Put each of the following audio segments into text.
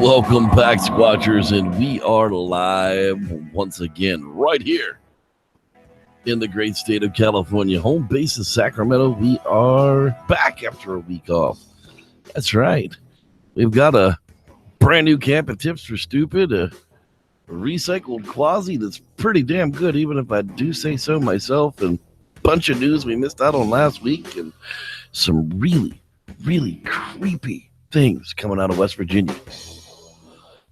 Welcome back, Squatchers, and we are live once again right here in the great state of California. Home base is Sacramento. We are back after a week off. That's right. We've got a brand new camp of tips for stupid, a recycled Quasi that's pretty damn good, even if I do say so myself, and a bunch of news we missed out on last week, and some really, really creepy things coming out of West Virginia.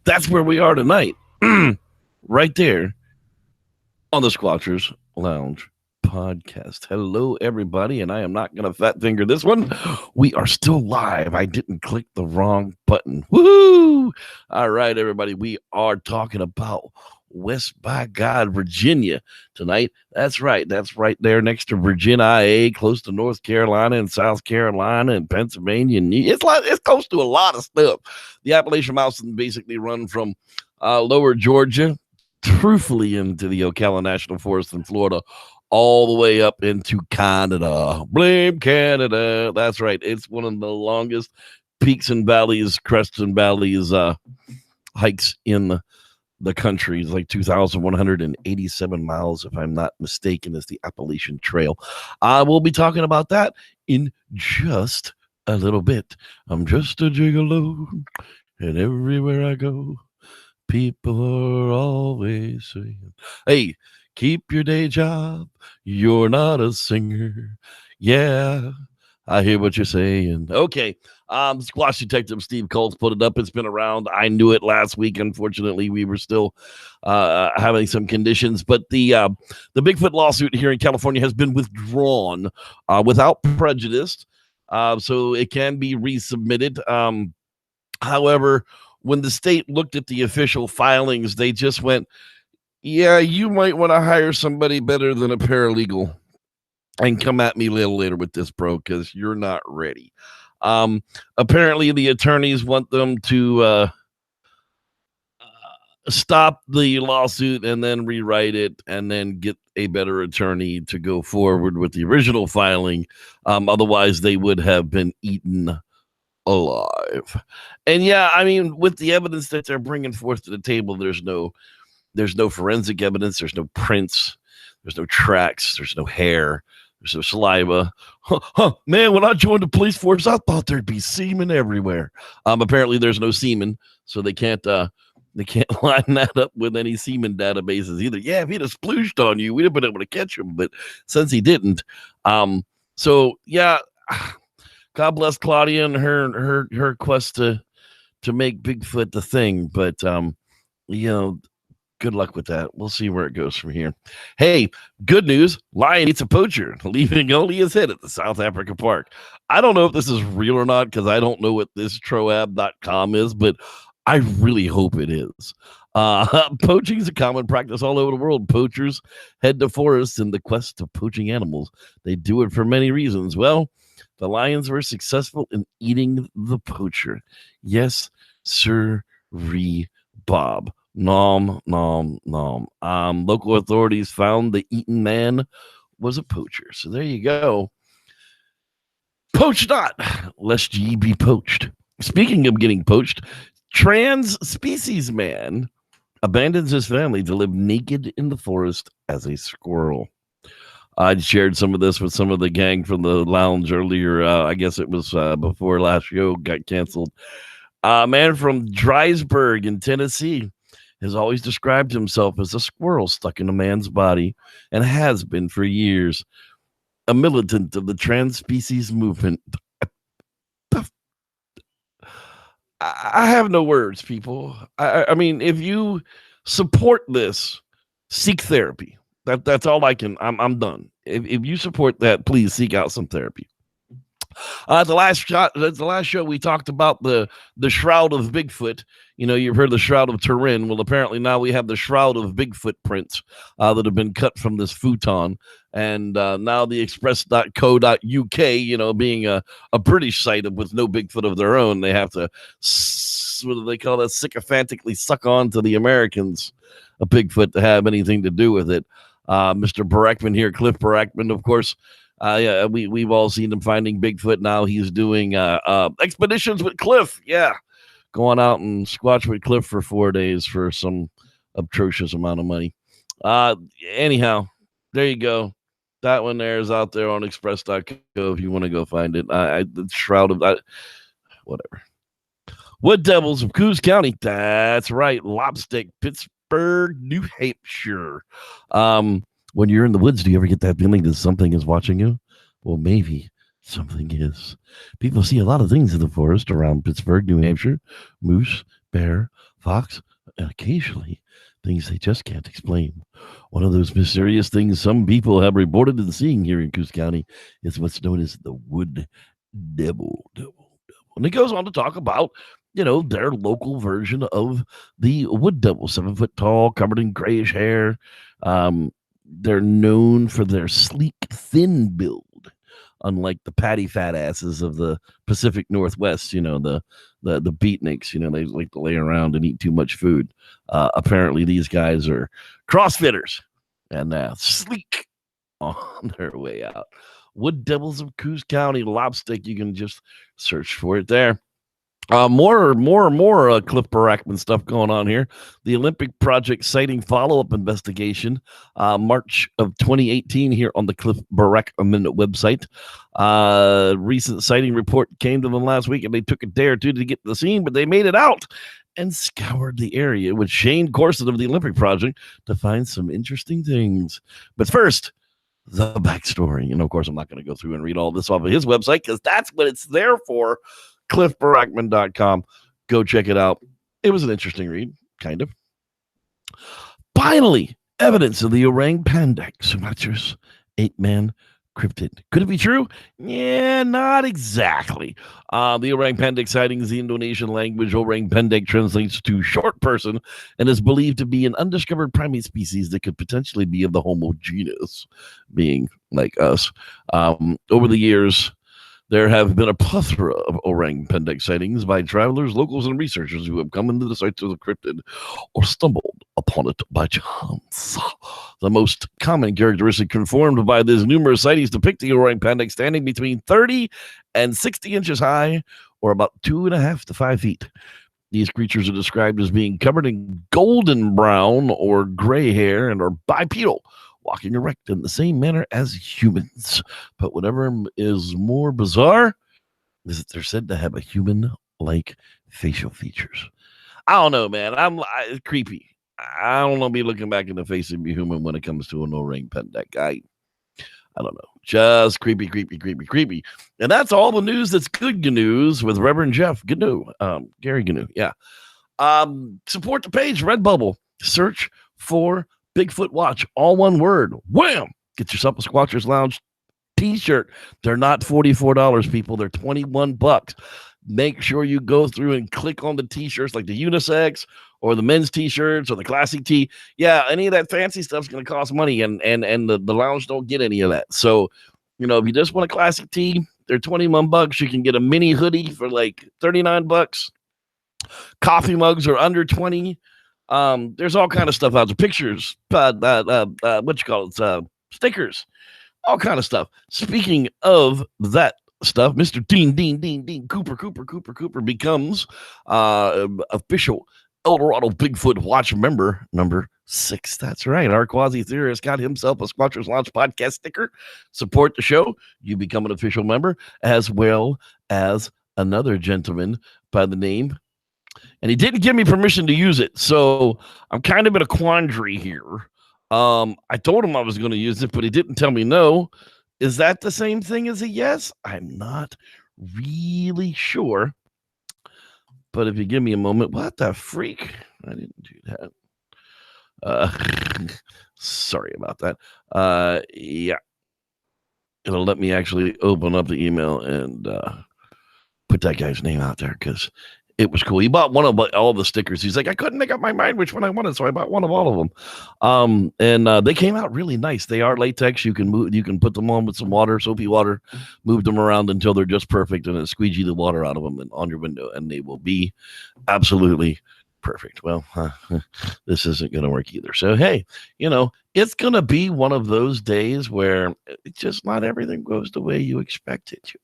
That's where we are tonight, right there on the Squatchers Lounge podcast. Hello, everybody, and I am not going to fat finger this one. We are still live. I didn't click the wrong button. Woo! All right, everybody, we are talking about West by God, Virginia tonight. That's right. That's right there next to Virginia, close to North Carolina and South Carolina and Pennsylvania. It's close to a lot of stuff. The Appalachian Mountains basically run from lower Georgia, truthfully into the Ocala National Forest in Florida, all the way up into Canada. Blame Canada. That's right. It's one of the longest peaks and valleys, crests and valleys, hikes in the country. Is like 2,187 miles, if I'm not mistaken, is the Appalachian Trail. We'll be talking about that in just a little bit. I'm just a gigolo, and everywhere I go, people are always saying, hey, keep your day job. You're not a singer. Yeah, I hear what you're saying. Okay. Squash Detective Steve Coles put it up. It's been around. I knew it last week. Unfortunately, we were still having some conditions, but the Bigfoot lawsuit here in California has been withdrawn without prejudice, so it can be resubmitted. However, when the state looked at the official filings, they just went, yeah, you might want to hire somebody better than a paralegal and come at me a little later with this, bro, because you're not ready. Apparently the attorneys want them to stop the lawsuit and then rewrite it and then get a better attorney to go forward with the original filing. Otherwise they would have been eaten alive. And yeah, I mean, with the evidence that they're bringing forth to the table, there's no forensic evidence. There's no prints. There's no tracks. There's no hair. There's no saliva. Man, when I joined the police force, I thought there'd be semen everywhere. Apparently there's no semen, so they can't line that up with any semen databases either. Yeah, if he'd have splooshed on you, we'd have been able to catch him, but since he didn't, so yeah, God bless Claudia and her quest to make Bigfoot the thing, but good luck with that. We'll see where it goes from here. Hey, good news. Lion eats a poacher, leaving only his head at the South Africa Park. I don't know if this is real or not because I don't know what this troab.com is, but I really hope it is. Poaching is a common practice all over the world. Poachers head to forests in the quest of poaching animals. They do it for many reasons. Well, the lions were successful in eating the poacher. Yes, sir, Bob. Nom, nom, nom. Local authorities found the eaten man was a poacher. So there you go. Poach not, lest ye be poached. Speaking of getting poached, trans species man abandons his family to live naked in the forest as a squirrel. I shared some of this with some of the gang from the lounge earlier. I guess it was before last show got canceled. A man from Drysburg in Tennessee has always described himself as a squirrel stuck in a man's body and has been for years. A militant of the trans species movement. I have no words, people. I mean, if you support this, seek therapy. That's all I can. I'm done. If you support that, please seek out some therapy. The last show we talked about the shroud of Bigfoot. You know, you've heard the shroud of Turin. Well, apparently now we have the shroud of Bigfoot prints that have been cut from this futon. And now the express.co.uk, you know, being a British site with no Bigfoot of their own, they have to, what do they call that, sycophantically suck on to the Americans a Bigfoot to have anything to do with it. Mr. Barackman here, Cliff Barackman, of course. Yeah, we've all seen him finding Bigfoot. Now he's doing expeditions with Cliff. Yeah, going out and Squatchwood Cliff for 4 days for some atrocious amount of money. Anyhow, there you go. That one there is out there on express.co if you want to go find it. The Shroud of that, whatever. Wood Devils of Coos County. That's right. Lobstick, Pittsburgh, New Hampshire. When you're in the woods, do you ever get that feeling that something is watching you? Well, maybe something is. People see a lot of things in the forest around Pittsburgh, New Hampshire. Moose, bear, fox, and occasionally things they just can't explain. One of those mysterious things some people have reported and seeing here in Coos County is what's known as the wood devil. And it goes on to talk about, their local version of the wood devil, 7 foot tall, covered in grayish hair. They're known for their sleek, thin build, unlike the patty fat asses of the Pacific Northwest. The beatniks. They like to lay around and eat too much food. Apparently, these guys are CrossFitters and sleek on their way out. Wood Devils of Coos County, Lobstick. You can just search for it there. More Cliff Barackman stuff going on here. The Olympic Project sighting follow-up investigation, March of 2018 here on the Cliff Barackman website. Recent sighting report came to them last week, and they took a day or two to get to the scene, but they made it out and scoured the area with Shane Corson of the Olympic Project to find some interesting things. But first, the backstory. And of course, I'm not going to go through and read all this off of his website because that's what it's there for. CliffBarackman.com. Go check it out. It was an interesting read, kind of. Finally, evidence of the orang Pendek, Sumatra's 8-man cryptid. Could it be true? Yeah, not exactly. The orang Pendek sightings, the Indonesian language orang Pendek translates to short person and is believed to be an undiscovered primate species that could potentially be of the Homo genus, being like us. Over the years, there have been a plethora of orang Pendek sightings by travelers, locals, and researchers who have come into the sites of the cryptid or stumbled upon it by chance. The most common characteristic confirmed by these numerous sightings depict the orang Pendek standing between 30 and 60 inches high, or about 2.5 to 5 feet. These creatures are described as being covered in golden brown or gray hair and are bipedal, walking erect in the same manner as humans. But whatever is more bizarre is that they're said to have a human-like facial features. I don't know, man. It's creepy. I don't want to be looking back in the face of a human when it comes to an orang Pendek. I don't know. Just creepy. And that's all the news that's good news with Reverend Jeff Gnu. Gary Gnu, yeah. Support the page, Redbubble. Search for Bigfoot Watch, all one word. Wham! Get yourself a Squatchers Lounge t-shirt. They're not $44, people. They're $21. Make sure you go through and click on the t-shirts, like the unisex or the men's t-shirts or the classic tee. Yeah, any of that fancy stuff's going to cost money, and the lounge don't get any of that. So, if you just want a classic tee, they're $21. You can get a mini hoodie for like $39. Coffee mugs are under $20. There's all kind of stuff out there. Pictures, stickers, all kind of stuff. Speaking of that stuff, Mr. Dean Cooper becomes official Eldorado Bigfoot Watch member number 6. That's right. Our Quasi theorist got himself a Squatchers Lounge podcast sticker. Support the show. You become an official member, as well as another gentleman by the name. And he didn't give me permission to use it, so I'm kind of in a quandary here. I told him I was going to use it, but he didn't tell me no. Is that the same thing as a yes? I'm not really sure. But if you give me a moment, what the freak? I didn't do that. Sorry about that. Yeah. It'll let me actually open up the email and put that guy's name out there because it was cool. He bought one of all the stickers. He's like, I couldn't make up my mind which one I wanted, so I bought one of all of them. And they came out really nice. They are latex. You can move. You can put them on with some water, soapy water, move them around until they're just perfect, and then squeegee the water out of them and on your window, and they will be absolutely perfect. Well, this isn't going to work either. So, hey, it's going to be one of those days where it's just not everything goes the way you expect it to.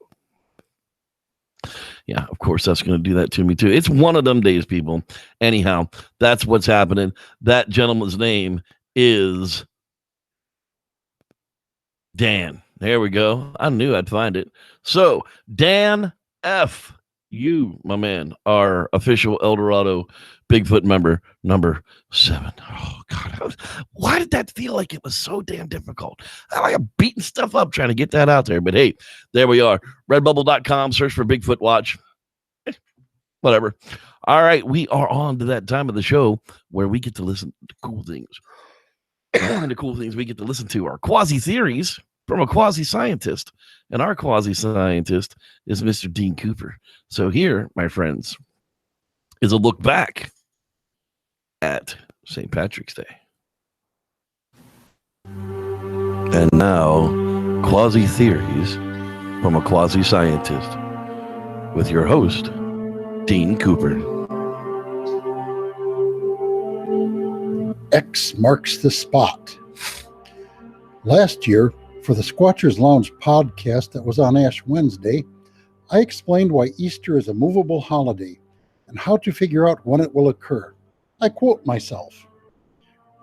Yeah, of course, that's going to do that to me too. It's one of them days, people. Anyhow, that's what's happening. That gentleman's name is Dan. There we go. I knew I'd find it. So, Dan F., you, my man, our official Eldorado Bigfoot member, number 7. Oh, God. Why did that feel like it was so damn difficult? I like I'm beating stuff up trying to get that out there. But hey, there we are. Redbubble.com, search for Bigfoot Watch. Whatever. All right, we are on to that time of the show where we get to listen to cool things. And the cool things we get to listen to are quasi theories from a quasi scientist. And our quasi scientist is Mr. Dean Cooper. So here, my friends, is a look back at St. Patrick's Day. And now, quasi theories from a quasi scientist with your host, Dean Cooper. X marks the spot. Last year, for the Squatchers Lounge podcast that was on Ash Wednesday, I explained why Easter is a movable holiday and how to figure out when it will occur. I quote myself.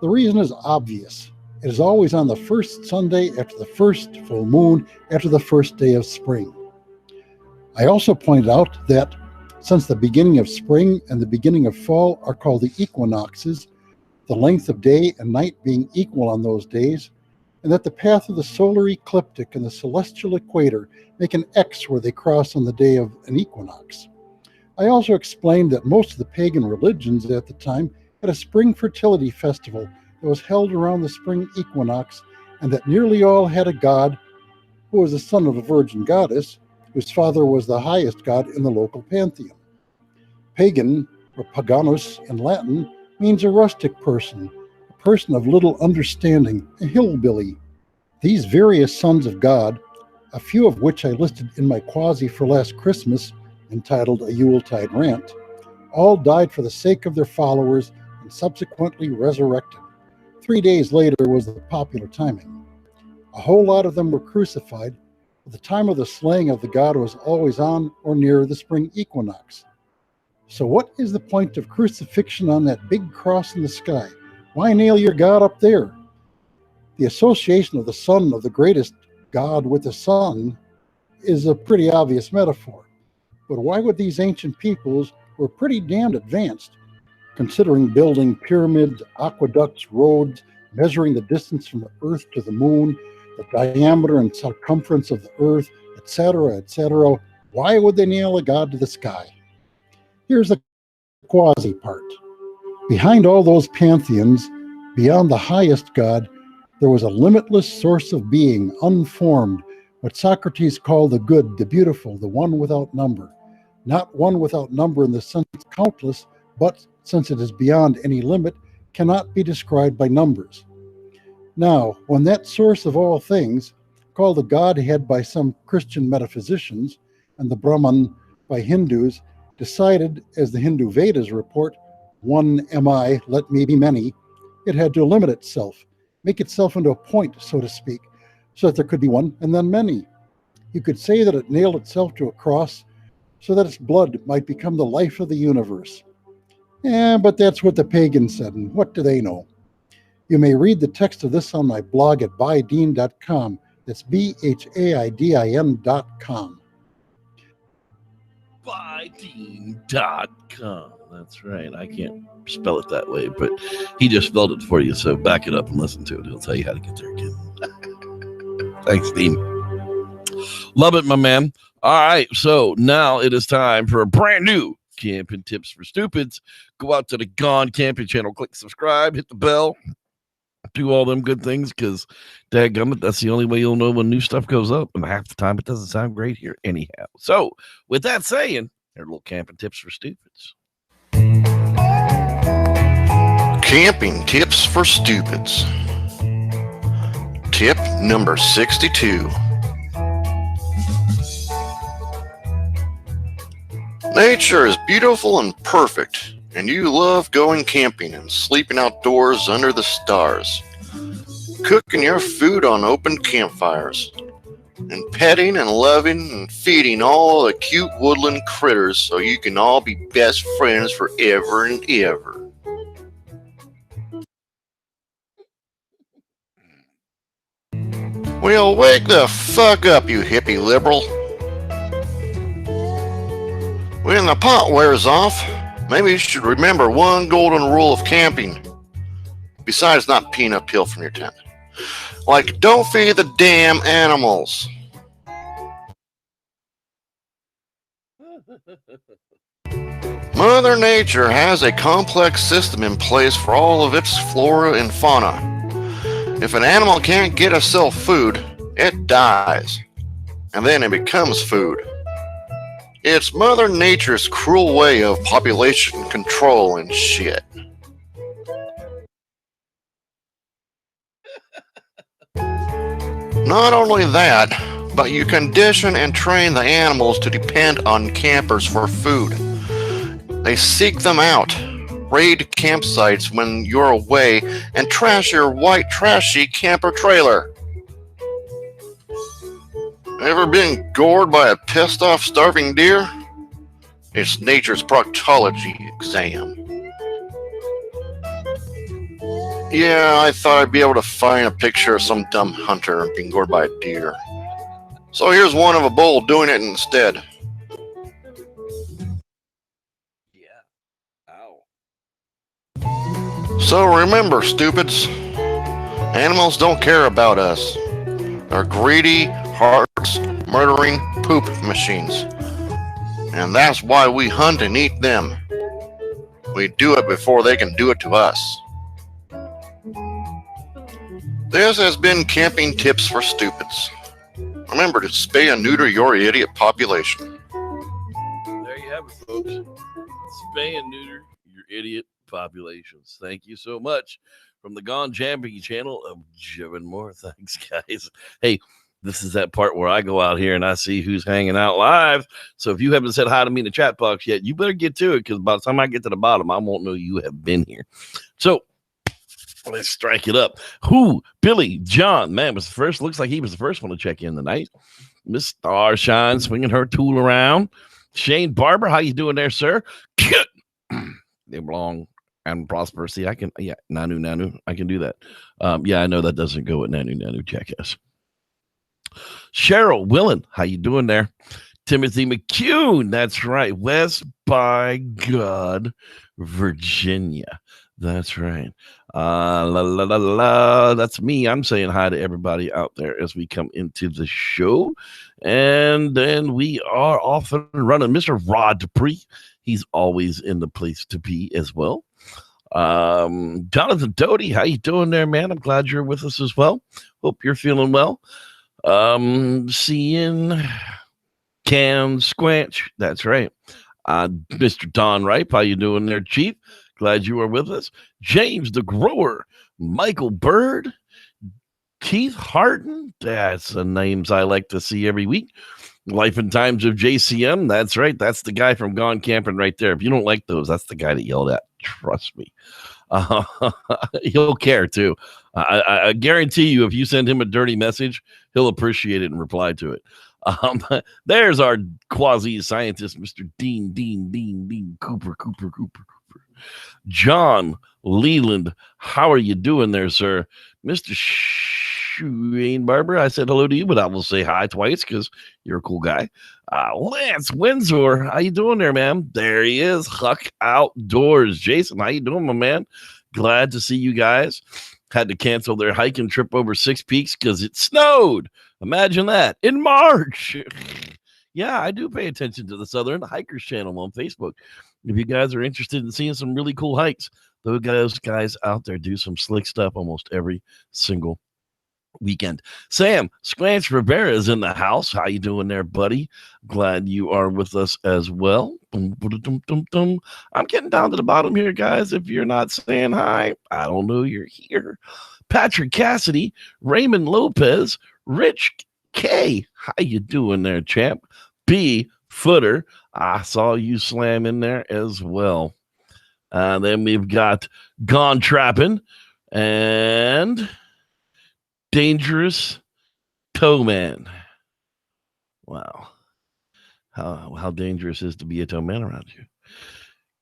The reason is obvious. It is always on the first Sunday after the first full moon after the first day of spring. I also pointed out that since the beginning of spring and the beginning of fall are called the equinoxes, the length of day and night being equal on those days, and that the path of the solar ecliptic and the celestial equator make an X where they cross on the day of an equinox. I also explained that most of the pagan religions at the time had a spring fertility festival that was held around the spring equinox, and that nearly all had a god who was the son of a virgin goddess, whose father was the highest god in the local pantheon. Pagan, or paganus in Latin, means a rustic person, a person of little understanding, a hillbilly. These various sons of God, a few of which I listed in my quasi for last Christmas, entitled A Yuletide Rant, all died for the sake of their followers and subsequently resurrected. 3 days later was the popular timing. A whole lot of them were crucified, but the time of the slaying of the god was always on or near the spring equinox. So what is the point of crucifixion on that big cross in the sky? Why nail your God up there? The association of the son of the greatest God with the sun is a pretty obvious metaphor. But why would these ancient peoples, who were pretty damned advanced, considering building pyramids, aqueducts, roads, measuring the distance from the earth to the moon, the diameter and circumference of the earth, etc., why would they nail a god to the sky? Here's the quasi part. Behind all those pantheons, beyond the highest god, there was a limitless source of being, unformed, what Socrates called the good, the beautiful, the one without number. Not one without number in the sense countless, but since it is beyond any limit, cannot be described by numbers. Now, when that source of all things, called the Godhead by some Christian metaphysicians, and the Brahman by Hindus, decided, as the Hindu Vedas report, one am I, let me be many, it had to limit itself, make itself into a point, so to speak, so that there could be one and then many. You could say that it nailed itself to a cross so that its blood might become the life of the universe. But that's what the pagans said, and what do they know? You may read the text of this on my blog at bydean.com. That's BHAIDIN.com. Bydean.com. That's right. I can't spell it that way, but he just spelled it for you. So back it up and listen to it. He'll tell you how to get there again. Thanks, Dean. Love it, my man. All right. So now it is time for a brand new Camping Tips for Stupids. Go out to the Gone Camping channel, click subscribe, hit the bell, do all them good things, because dadgummit, that's the only way you'll know when new stuff goes up, and half the time it doesn't sound great here anyhow. So with that saying, there are little Camping Tips for Stupids. Camping Tips for Stupids. Tip number 62. Nature is beautiful and perfect, and you love going camping and sleeping outdoors under the stars, cooking your food on open campfires, and petting and loving and feeding all the cute woodland critters so you can all be best friends forever and ever. Well, wake the fuck up, you hippie liberal. When the pot wears off, maybe you should remember one golden rule of camping. Besides not peeing uphill from your tent. Like, don't feed the damn animals. Mother Nature has a complex system in place for all of its flora and fauna. If an animal can't get itself food, it dies. And then it becomes food. It's Mother Nature's cruel way of population control and shit. Not only that, but you condition and train the animals to depend on campers for food. They seek them out, raid campsites when you're away, and trash your white trashy camper trailer. Ever been gored by a pissed off starving deer? It's nature's proctology exam. Yeah, I thought I'd be able to find a picture of some dumb hunter being gored by a deer. So here's one of a bull doing it instead. Yeah. Ow. So remember, stupids, animals don't care about us. They're greedy, hearts, murdering poop machines. And that's why we hunt and eat them. We do it before they can do it to us. This has been Camping Tips for Stupids. Remember to spay and neuter your idiot population. There you have it, folks. Spay and neuter your idiot populations. Thank you so much from the Gone Camping channel of Jim and more. Thanks, guys. Hey, this is that part where I go out here and I see who's hanging out live. So if you haven't said hi to me in the chat box yet, you better get to it, because by the time I get to the bottom, I won't know you have been here. So let's strike it up. Who? Billy, John, man, was the first. Looks like he was the first one to check in tonight. Miss Starshine swinging her tool around. Shane Barber, how you doing there, sir? They belong and prosper. See, I can, yeah, Nanu, I can do that. Yeah, I know that doesn't go with Nanu, jackass. Cheryl Willen, how you doing there? Timothy McCune, that's right. West by God, Virginia. That's right. That's me. I'm saying hi to everybody out there as we come into the show. And then we are off and running. Mr. Rod Dupree, he's always in the place to be as well. Jonathan Doty, how you doing there, man? I'm glad you're with us as well. Hope you're feeling well. Seeing Cam Squanch, that's right. Mr. Don Ripe, how you doing there, Chief? Glad you are with us. James the Grower, Michael Bird, Keith Harden. That's the names I like to see every week. Life and Times of JCM. That's right. That's the guy from Gone Camping right there. If you don't like those, that's the guy that yelled at. Trust me. He'll care too. I guarantee you, if you send him a dirty message, he'll appreciate it and reply to it. There's our quasi scientist, Mr. Dean Cooper. John Leland, how are you doing there, sir? Mr. Shane Barber, I said hello to you, but I will say hi twice because you're a cool guy. Lance Windsor, how you doing there, man? There he is, Huck Outdoors. Jason, how you doing, my man? Glad to see you guys. Had to cancel their hiking trip over Six Peaks because it snowed. Imagine that in March. Yeah, I do pay attention to the Southern Hikers channel on Facebook. If you guys are interested in seeing some really cool hikes, those guys out there do some slick stuff almost every single weekend. Sam Squanch Rivera is in the house. How you doing there, buddy? Glad you are with us as well. I'm getting down to the bottom here, guys. If you're not saying hi, I don't know you're here. Patrick Cassidy, Raymond Lopez, Rich K. How you doing there, champ? B. Footer, I saw you slam in there as well. Then we've got Gone Trapping and Dangerous Towman. Wow. How dangerous is to be a tow man around you?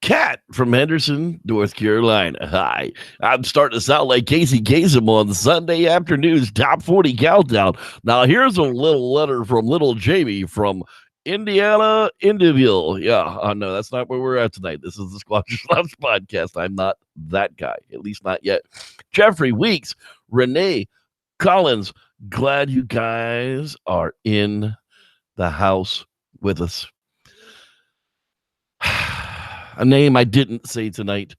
Kat from Henderson, North Carolina. Hi. I'm starting to sound like Casey Kasem on Sunday afternoon's Top 40 Countdown. Now, here's a little letter from little Jamie from Indiana, Indieville. Yeah, no, that's not where we're at tonight. This is the Squatch Lounge podcast. I'm not that guy, at least not yet. Jeffrey Weeks, Renee Collins, glad you guys are in the house with us. A name I didn't say tonight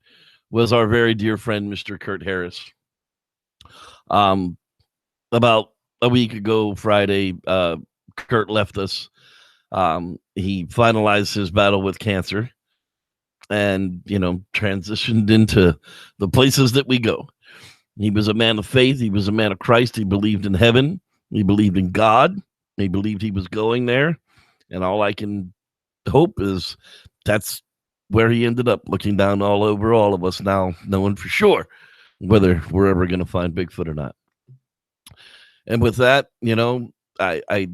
was our very dear friend, Mr. Kurt Harris. About a week ago, Friday, Kurt left us. He finalized his battle with cancer and, transitioned into the places that we go. He was a man of faith. He was a man of Christ. He believed in heaven. He believed in God. He believed he was going there. And all I can hope is that's where he ended up, looking down all over all of us now, knowing for sure whether we're ever going to find Bigfoot or not. And with that, I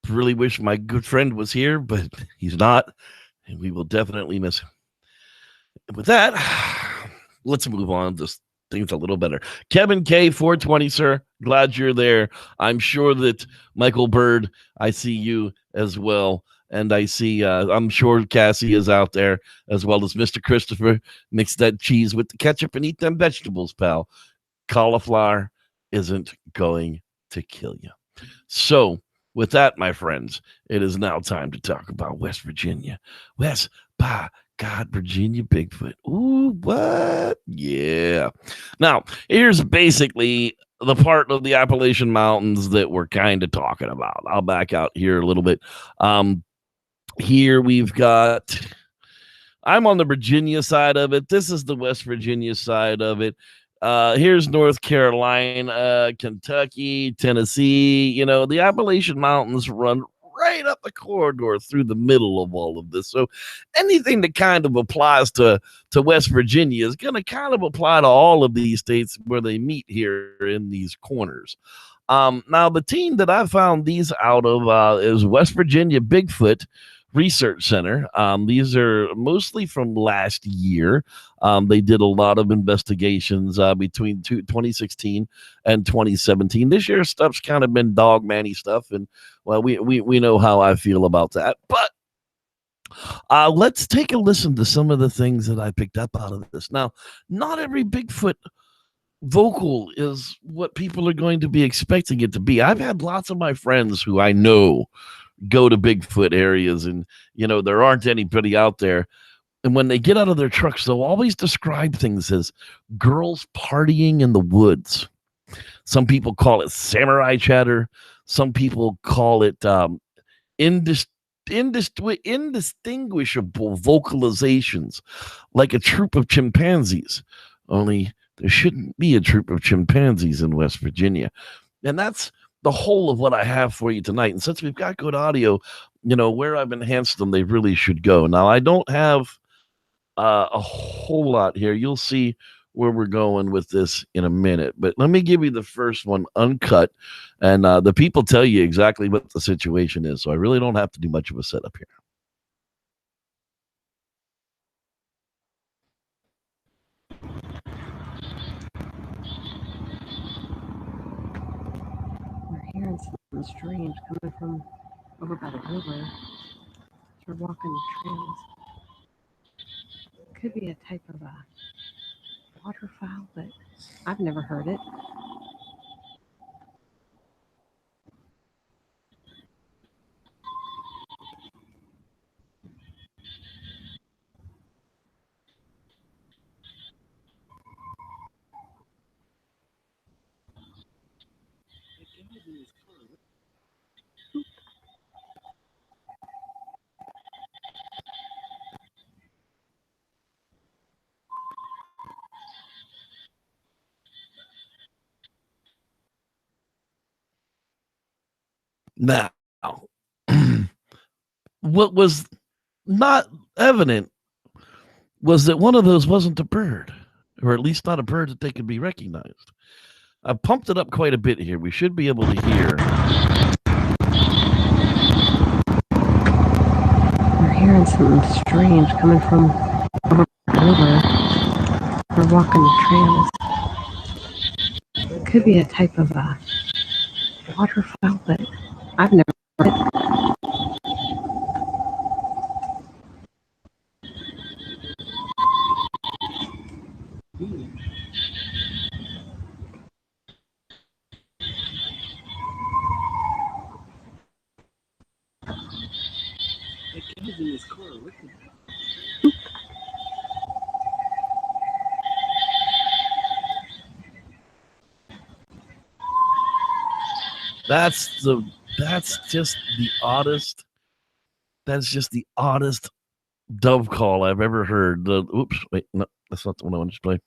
really wish my good friend was here, but he's not, and we will definitely miss him. And with that, let's move on to things a little better. Kevin K, 420, sir. Glad you're there. I'm sure that Michael Bird, I see you as well. And I see, I'm sure Cassie is out there, as well as Mr. Christopher. Mix that cheese with the ketchup and eat them vegetables, pal. Cauliflower isn't going to kill you. So, with that, my friends, it is now time to talk about West Virginia. West, by God, Virginia Bigfoot. Ooh, what? Yeah. Now, here's basically the part of the Appalachian Mountains that we're kind of talking about. I'll back out here a little bit. Here we've got, I'm on the Virginia side of it. This is the West Virginia side of it. Here's North Carolina, Kentucky, Tennessee. The Appalachian Mountains run right up the corridor through the middle of all of this. So anything that kind of applies to West Virginia is going to kind of apply to all of these states where they meet here in these corners. Now, the team that I found these out of is West Virginia Bigfoot Research Center. These are mostly from last year. They did a lot of investigations between 2016 and 2017. This year's stuff's kind of been dog manny stuff, and well, we know how I feel about that. But let's take a listen to some of the things that I picked up out of this. Now, not every Bigfoot vocal is what people are going to be expecting it to be. I've had lots of my friends who I know go to Bigfoot areas, and there aren't anybody out there, and when they get out of their trucks, they'll always describe things as girls partying in the woods. Some people call it samurai chatter. Some people call it indistinguishable vocalizations, like a troop of chimpanzees. Only there shouldn't be a troop of chimpanzees in West Virginia. And that's the whole of what I have for you tonight. And since we've got good audio, where I've enhanced them, they really should go. Now, I don't have a whole lot here. You'll see where we're going with this in a minute. But let me give you the first one uncut. And the people tell you exactly what the situation is. So I really don't have to do much of a setup here. Hearing something strange coming from over by the river. We're walking the trails. Could be a type of a waterfowl, but I've never heard it. Now, what was not evident was that one of those wasn't a bird, or at least not a bird that they could be recognized. I pumped it up quite a bit here. We should be able to hear hearing something strange coming from over by the river. We're walking the trails. It could be a type of waterfowl, but I've never heard it. That's just the oddest. That's just the oddest dove call I've ever heard. Oops, wait, no, that's not the one I wanted to play.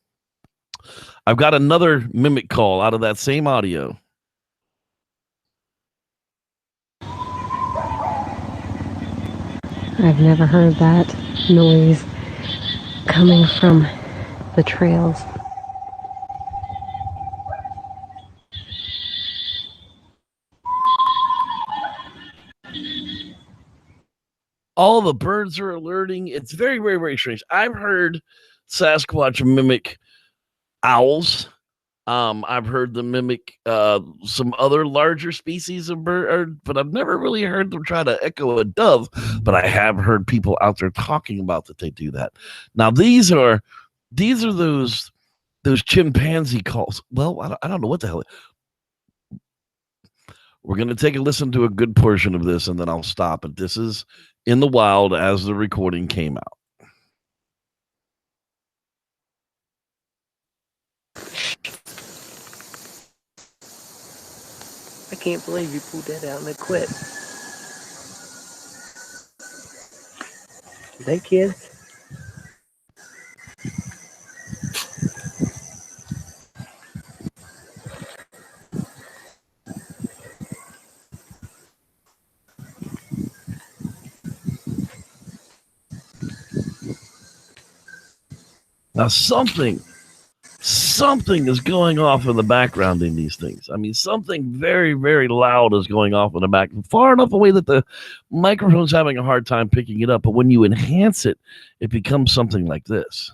I've got another mimic call out of that same audio. I've never heard that noise coming from the trails. All the birds are alerting. It's very, very, very strange. I've heard Sasquatch mimic owls. I've heard them mimic some other larger species of bird, but I've never really heard them try to echo a dove. But I have heard people out there talking about that they do that. Now these are those chimpanzee calls. Well, I don't know what the hell. We're going to take a listen to a good portion of this, and then I'll stop. But this is in the wild as the recording came out. I can't believe you pulled that out and it quit. They kids? Now something is going off in the background in these things. I mean, something very, very loud is going off in the back, far enough away that the microphone's having a hard time picking it up. But when you enhance it, it becomes something like this.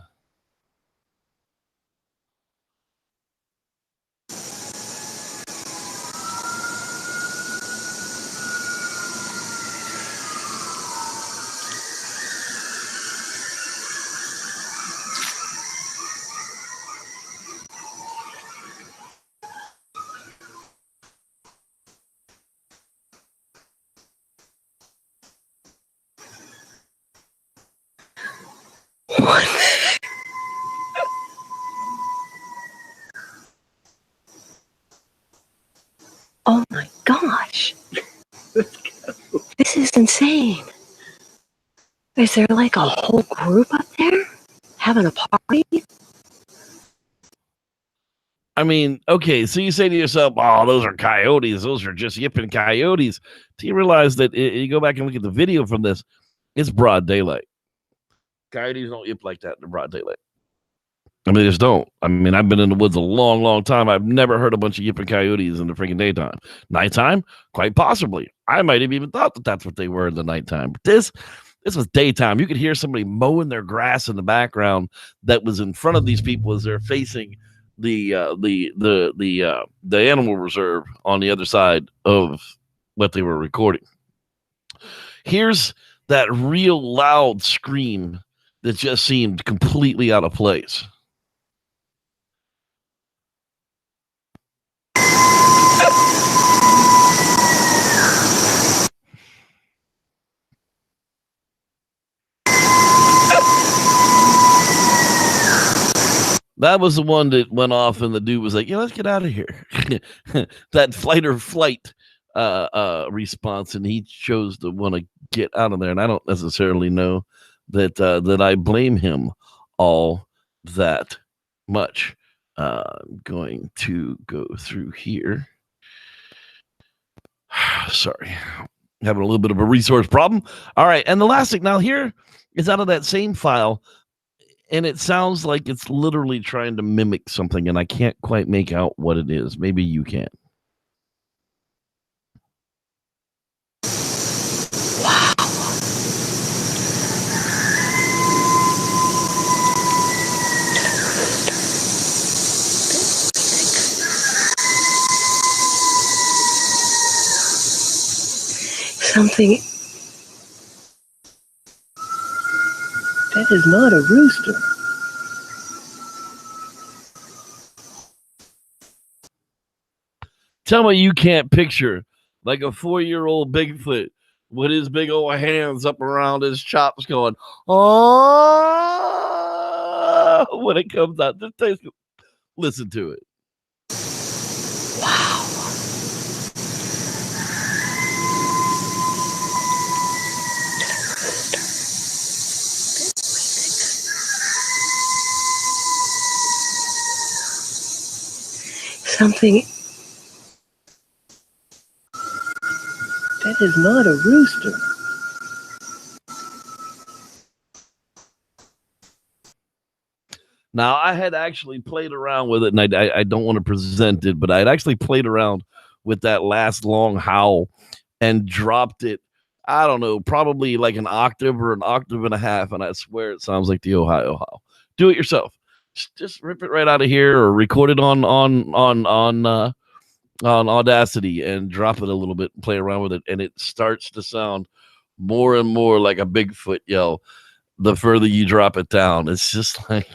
Oh my gosh. This is insane. Is there like a whole group up there having a party? I mean, okay, so you say to yourself, oh, those are coyotes. Those are just yipping coyotes. Do you realize that you go back and look at the video from this, it's broad daylight. Coyotes don't yip like that in the broad daylight. I mean, they just don't. I mean, I've been in the woods a long, long time. I've never heard a bunch of yipping coyotes in the freaking daytime. Nighttime, quite possibly. I might have even thought that that's what they were in the nighttime. But this was daytime. You could hear somebody mowing their grass in the background that was in front of these people as they're facing the animal reserve on the other side of what they were recording. Here's that real loud scream that just seemed completely out of place. That was the one that went off, and the dude was like, "Yeah, let's get out of here." That flight or flight response, and he chose to want to get out of there. And I don't necessarily know that I blame him all that much. I'm going to go through here. Sorry, having a little bit of a resource problem. All right, and the last thing now here is out of that same file. And it sounds like it's literally trying to mimic something, and I can't quite make out what it is. Maybe you can. Wow. Something. That is not a rooster. Tell me you can't picture like a 4-year-old Bigfoot with his big old hands up around his chops going, oh, when it comes out. Just listen to it. Wow. Something. That is not a rooster. Now, I had actually played around with it, and I don't want to present it, but I'd actually played around with that last long howl and dropped it, I don't know, probably like an octave or an octave and a half, and I swear it sounds like the Ohio howl. Do it yourself. Just rip it right out of here or record it on Audacity and drop it a little bit and play around with it, and it starts to sound more and more like a Bigfoot yell the further you drop it down. It's just like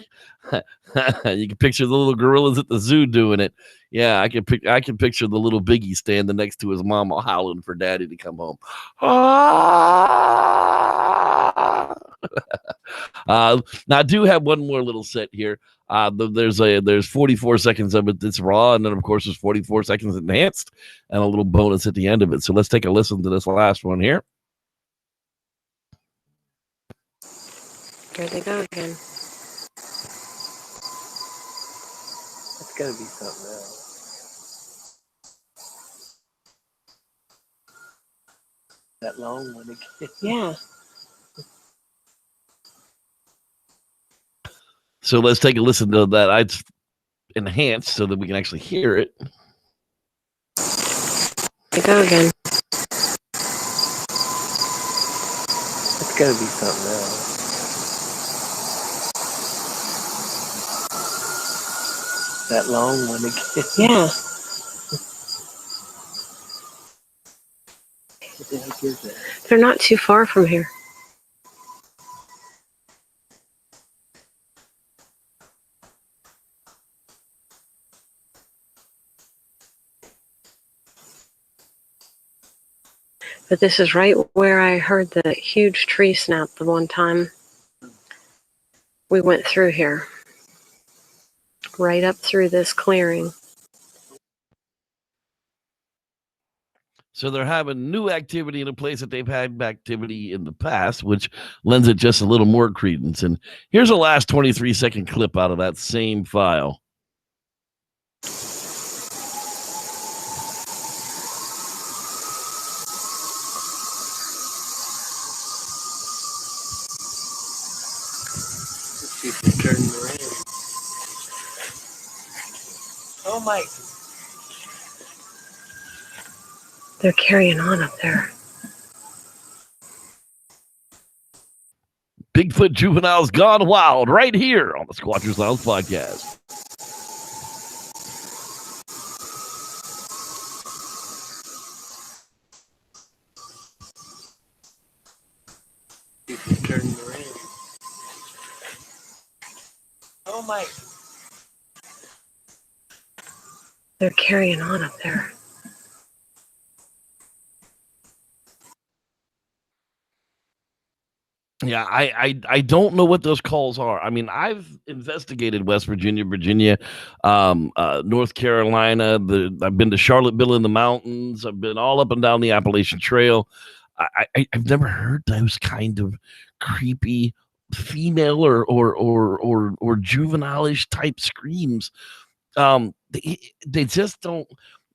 you can picture the little gorillas at the zoo doing it. Yeah, I can picture the little Biggie standing next to his mama howling for daddy to come home. Now I do have one more little set here. There's 44 seconds of it that's raw, and then of course there's 44 seconds enhanced, and a little bonus at the end of it. So let's take a listen to this last one here. Here they go again. That's gotta be something else. That long one again. Yeah. So let's take a listen to that. I'd enhance so that we can actually hear it. Here they go again. That's gotta be something else. That long one again. Yeah. What the heck is that? They're not too far from here. But this is right where I heard the huge tree snap the one time we went through here. Right up through this clearing. So they're having new activity in a place that they've had activity in the past, which lends it just a little more credence. And here's a last 23-second clip out of that same file. People turning around. Oh my. They're carrying on up there. Bigfoot juveniles gone wild right here on the Squatchers Lounge podcast. People turning around. Oh my. They're carrying on up there. Yeah, I don't know what those calls are. I mean, I've investigated West Virginia, North Carolina. I've been to Charlottesville in the mountains. I've been all up and down the Appalachian Trail. I've never heard those kind of creepy female or juvenile-ish type screams. They just don't.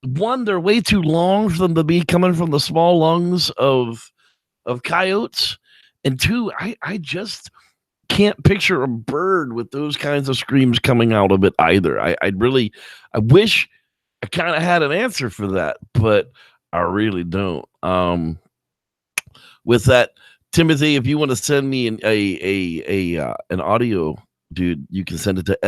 One, they're way too long for them to be coming from the small lungs of coyotes. And two, I just can't picture a bird with those kinds of screams coming out of it either. I wish I kind of had an answer for that, but I really don't. With that, Timothy, if you want to send me an audio, dude, you can send it to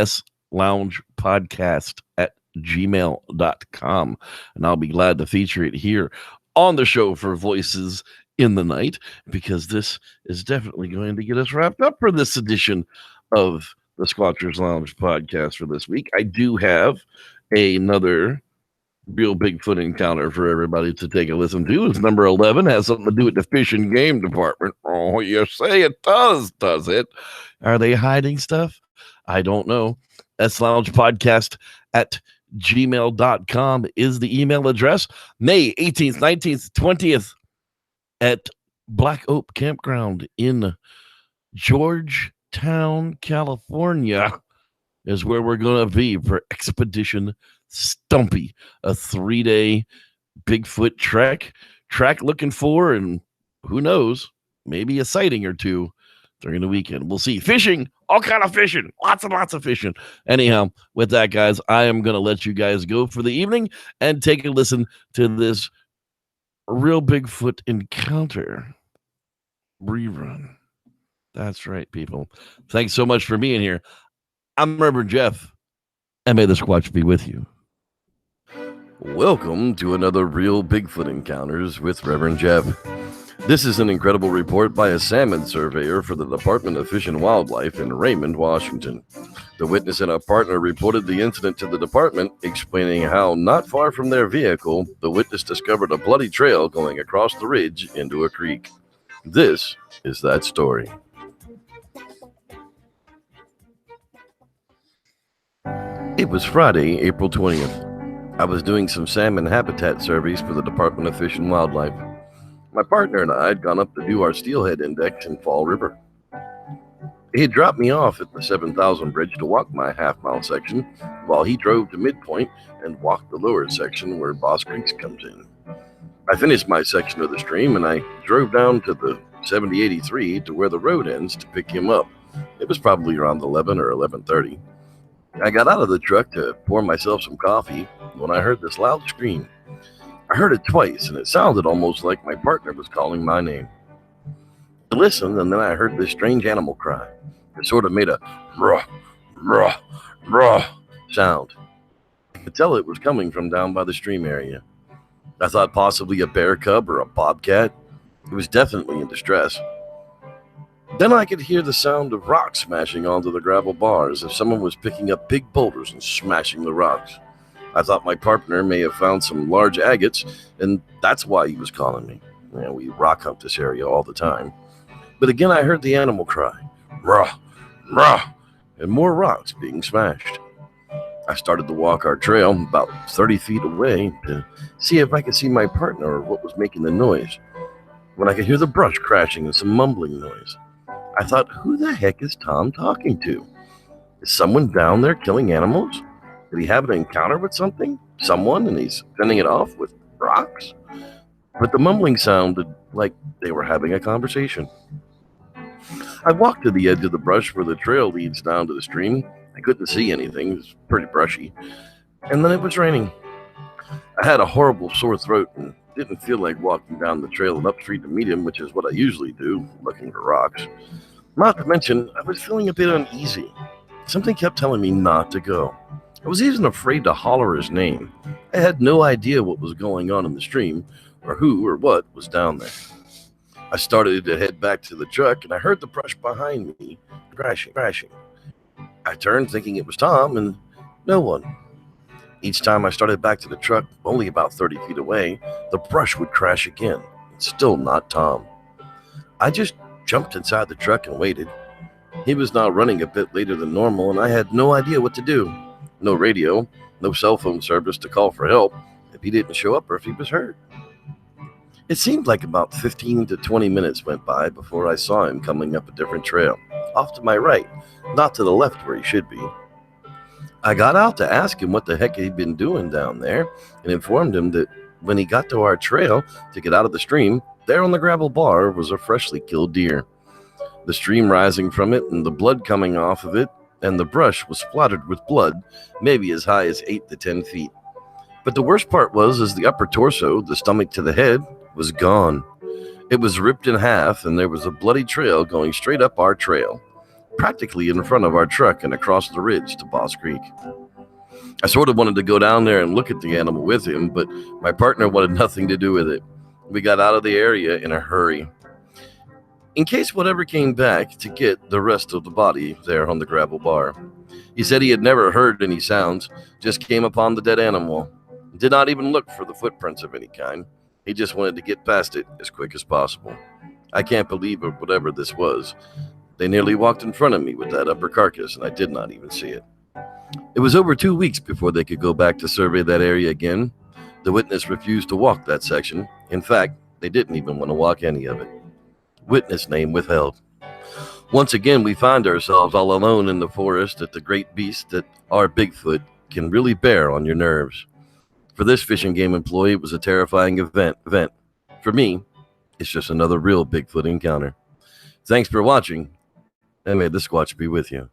sloungepodcast@gmail.com, and I'll be glad to feature it here on the show for voices in the night, because this is definitely going to get us wrapped up for this edition of the Squatchers Lounge podcast for this week. I do have another real Bigfoot encounter for everybody to take a listen to. It's number 11, has something to do with the fish and game department. Oh, you say it does it? Are they hiding stuff? I don't know. SLoungePodcast at gmail.com is the email address. May 18th, 19th, 20th at Black Oak Campground in Georgetown, California is where we're going to be for Expedition Stumpy, a 3-day Bigfoot trek looking for, and who knows, maybe a sighting or two during the weekend. We'll see. Fishing, all kind of fishing, lots and lots of fishing. Anyhow, with that, guys, I am going to let you guys go for the evening and take a listen to this real Bigfoot encounter rerun. That's right, people. Thanks so much for being here. I'm Reverend Jeff, and may the Squatch be with you. Welcome to another Real Bigfoot Encounters with Reverend Jeff. This is an incredible report by a salmon surveyor for the Department of Fish and Wildlife in Raymond, Washington. The witness and a partner reported the incident to the department, explaining how, not far from their vehicle, the witness discovered a bloody trail going across the ridge into a creek. This is that story. It was Friday, April 20th. I was doing some salmon habitat surveys for the Department of Fish and Wildlife. My partner and I had gone up to do our steelhead index in Fall River. He had dropped me off at the 7,000 bridge to walk my half-mile section, while he drove to midpoint and walked the lower section where Boss Creek comes in. I finished my section of the stream, and I drove down to the 7083 to where the road ends to pick him up. It was probably around 11 or 11:30. I got out of the truck to pour myself some coffee when I heard this loud scream. I heard it twice, and it sounded almost like my partner was calling my name. I listened, and then I heard this strange animal cry. It sort of made a ruh, ruh, ruh sound. I could tell it was coming from down by the stream area. I thought possibly a bear cub or a bobcat. It was definitely in distress. Then I could hear the sound of rocks smashing onto the gravel bars, as if someone was picking up big boulders and smashing the rocks. I thought my partner may have found some large agates, and that's why he was calling me. We rock hunt this area all the time. But again, I heard the animal cry, rah, rah, and more rocks being smashed. I started to walk our trail about 30 feet away to see if I could see my partner or what was making the noise, when I could hear the brush crashing and some mumbling noise. I thought, who the heck is Tom talking to? Is someone down there killing animals? Did he have an encounter with someone, and he's fending it off with rocks? But the mumbling sounded like they were having a conversation. I walked to the edge of the brush where the trail leads down to the stream. I couldn't see anything. It was pretty brushy. And then it was raining. I had a horrible sore throat and didn't feel like walking down the trail and up street to meet him, which is what I usually do, looking for rocks. Not to mention, I was feeling a bit uneasy. Something kept telling me not to go. I was even afraid to holler his name. I had no idea what was going on in the stream, or who or what was down there. I started to head back to the truck, and I heard the brush behind me crashing. I turned thinking it was Tom, and no one. Each time I started back to the truck, only about 30 feet away, the brush would crash again. Still not Tom. I just jumped inside the truck and waited. He was now running a bit later than normal, and I had no idea what to do. No radio, no cell phone service to call for help if he didn't show up or if he was hurt. It seemed like about 15 to 20 minutes went by before I saw him coming up a different trail, off to my right, not to the left where he should be. I got out to ask him what the heck he'd been doing down there, and informed him that when he got to our trail to get out of the stream, there on the gravel bar was a freshly killed deer. The stream rising from it and the blood coming off of it, and the brush was splattered with blood, maybe as high as 8 to 10 feet. But the worst part was the upper torso, the stomach to the head, was gone. It was ripped in half, and there was a bloody trail going straight up our trail, practically in front of our truck and across the ridge to Boss Creek. I sort of wanted to go down there and look at the animal with him, but my partner wanted nothing to do with it. We got out of the area in a hurry, in case whatever came back to get the rest of the body there on the gravel bar. He said he had never heard any sounds, just came upon the dead animal. Did not even look for the footprints of any kind. He just wanted to get past it as quick as possible. I can't believe it, whatever this was. They nearly walked in front of me with that upper carcass, and I did not even see it. It was over 2 weeks before they could go back to survey that area again. The witness refused to walk that section. In fact, they didn't even want to walk any of it. Witness name withheld. Once again, we find ourselves all alone in the forest at the great beast that our Bigfoot can really bear on your nerves. For this Fish and Game employee, it was a terrifying event. For me, it's just another real Bigfoot encounter. Thanks for watching, and may the Squatch be with you.